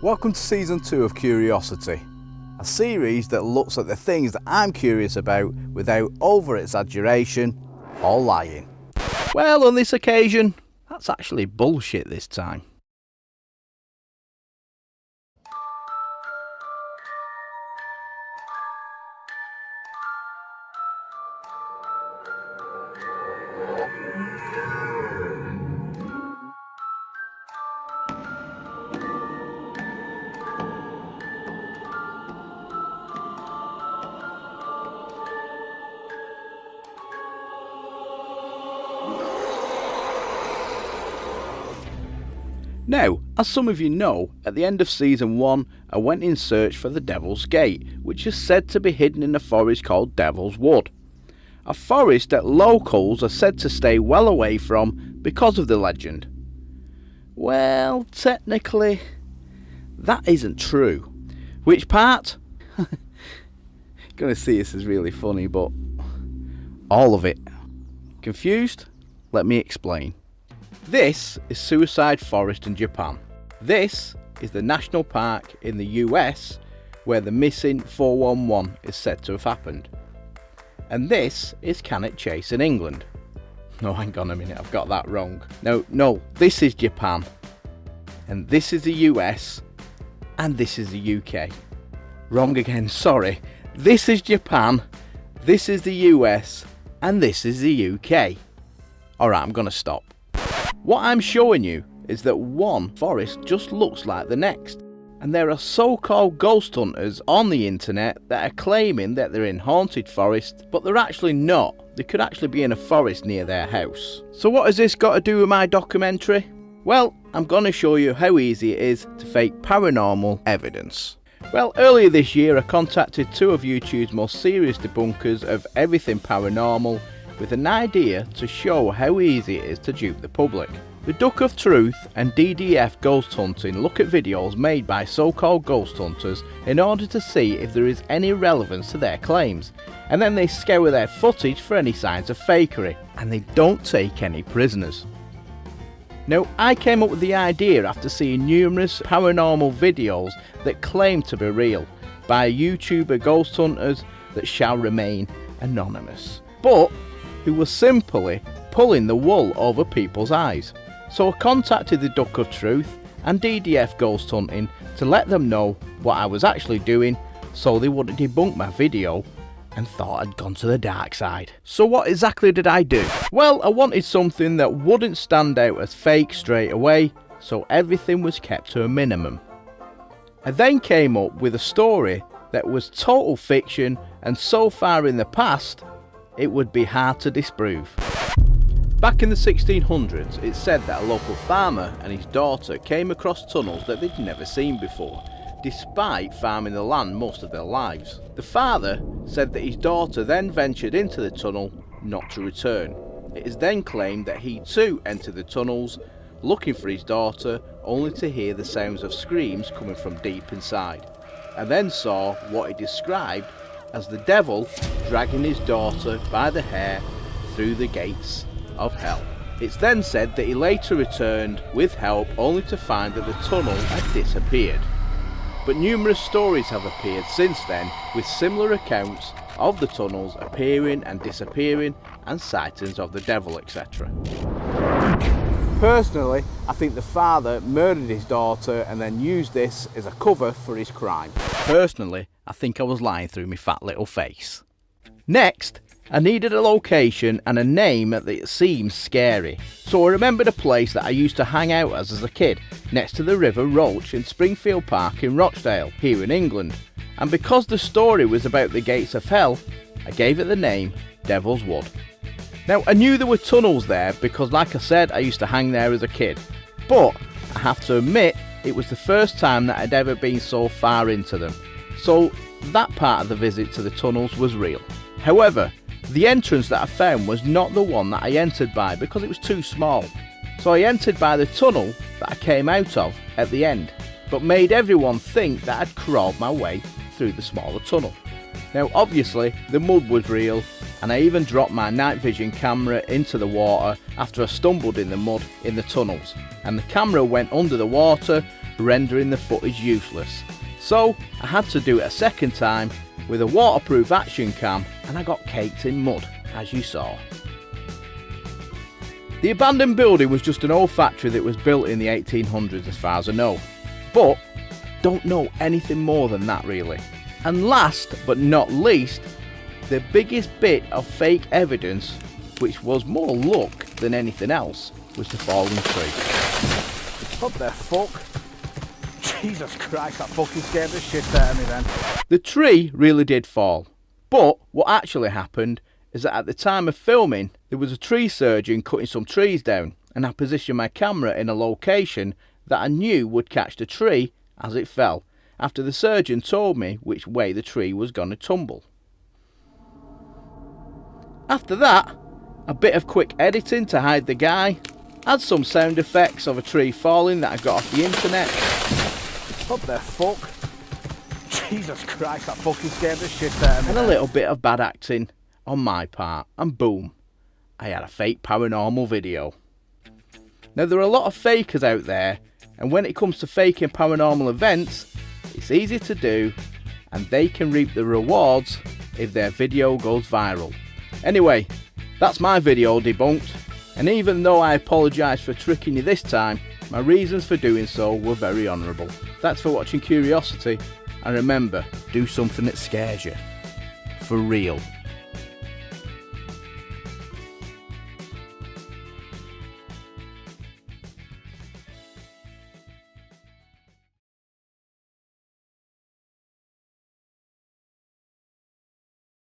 Welcome to Season 2 of Curiosity, a series that looks at the things that I'm curious about without over-exaggeration or lying. Well, on this occasion, that's actually bullshit this time. Now, as some of you know, at the end of Season 1, I went in search for the Devil's Gate, which is said to be hidden in a forest called Devil's Wood. A forest that locals are said to stay well away from because of the legend. Well, technically, that isn't true. Which part? Gonna see this is really funny, but all of it. Confused? Let me explain. This is Suicide Forest in Japan. This is the national park in the US where the missing 411 is said to have happened. And this is Cannock Chase in England. No, hang on a minute, I've got that wrong. No, this is Japan. And this is the US. And this is the UK. Wrong again, sorry. This is Japan. This is the US. And this is the UK. Alright, I'm gonna stop. What I'm showing you is that one forest just looks like the next, and there are so-called ghost hunters on the internet that are claiming that they're in haunted forests, but they're actually not. They could actually be in a forest near their house. So what has this got to do with my documentary? Well, I'm going to show you how easy it is to fake paranormal evidence. Well, earlier this year I contacted two of YouTube's most serious debunkers of everything paranormal with an idea to show how easy it is to dupe the public. The Duck of Truth and DDF Ghost Hunting look at videos made by so-called ghost hunters in order to see if there is any relevance to their claims, and then they scour their footage for any signs of fakery, and they don't take any prisoners. Now, I came up with the idea after seeing numerous paranormal videos that claim to be real by YouTuber ghost hunters that shall remain anonymous, but who were simply pulling the wool over people's eyes. So I contacted the Duck of Truth and DDF Ghost Hunting to let them know what I was actually doing so they wouldn't debunk my video and thought I'd gone to the dark side. So what exactly did I do? Well, I wanted something that wouldn't stand out as fake straight away, so everything was kept to a minimum. I then came up with a story that was total fiction and so far in the past it would be hard to disprove. Back in the 1600s, it's said that a local farmer and his daughter came across tunnels that they'd never seen before, despite farming the land most of their lives. The father said that his daughter then ventured into the tunnel, not to return. It is then claimed that he too entered the tunnels, looking for his daughter, only to hear the sounds of screams coming from deep inside, and then saw what he described as the devil dragging his daughter by the hair through the gates of hell. It's then said that he later returned with help only to find that the tunnel had disappeared. But numerous stories have appeared since then with similar accounts of the tunnels appearing and disappearing and sightings of the devil, etc. Personally, I think the father murdered his daughter and then used this as a cover for his crime. Personally, I think I was lying through my fat little face. Next, I needed a location and a name that seems scary. So I remembered a place that I used to hang out as a kid, next to the River Roach in Springfield Park in Rochdale, here in England. And because the story was about the gates of hell, I gave it the name Devil's Wood. Now, I knew there were tunnels there because, like I said, I used to hang there as a kid. But I have to admit, it was the first time that I'd ever been so far into them. So that part of the visit to the tunnels was real. However, the entrance that I found was not the one that I entered by because it was too small. So I entered by the tunnel that I came out of at the end, but made everyone think that I'd crawled my way through the smaller tunnel. Now obviously the mud was real, and I even dropped my night vision camera into the water after I stumbled in the mud in the tunnels, and the camera went under the water rendering the footage useless. So I had to do it a second time with a waterproof action cam, and I got caked in mud, as you saw. The abandoned building was just an old factory that was built in the 1800s as far as I know, but don't know anything more than that really. And last but not least, the biggest bit of fake evidence, which was more luck than anything else, was the fallen tree. What the fuck? Jesus Christ, that fucking scared the shit out of me then. The tree really did fall, but what actually happened is that at the time of filming there was a tree surgeon cutting some trees down, and I positioned my camera in a location that I knew would catch the tree as it fell, after the surgeon told me which way the tree was going to tumble. After that, a bit of quick editing to hide the guy, add some sound effects of a tree falling that I got off the internet. What the fuck? Jesus Christ, that fucking scared the shit out of me. And a little bit of bad acting on my part, and boom, I had a fake paranormal video. Now there are a lot of fakers out there, and when it comes to faking paranormal events, it's easy to do, and they can reap the rewards if their video goes viral. Anyway, that's my video debunked, and even though I apologise for tricking you this time, my reasons for doing so were very honourable. Thanks for watching Curiosity, and remember, do something that scares you. For real.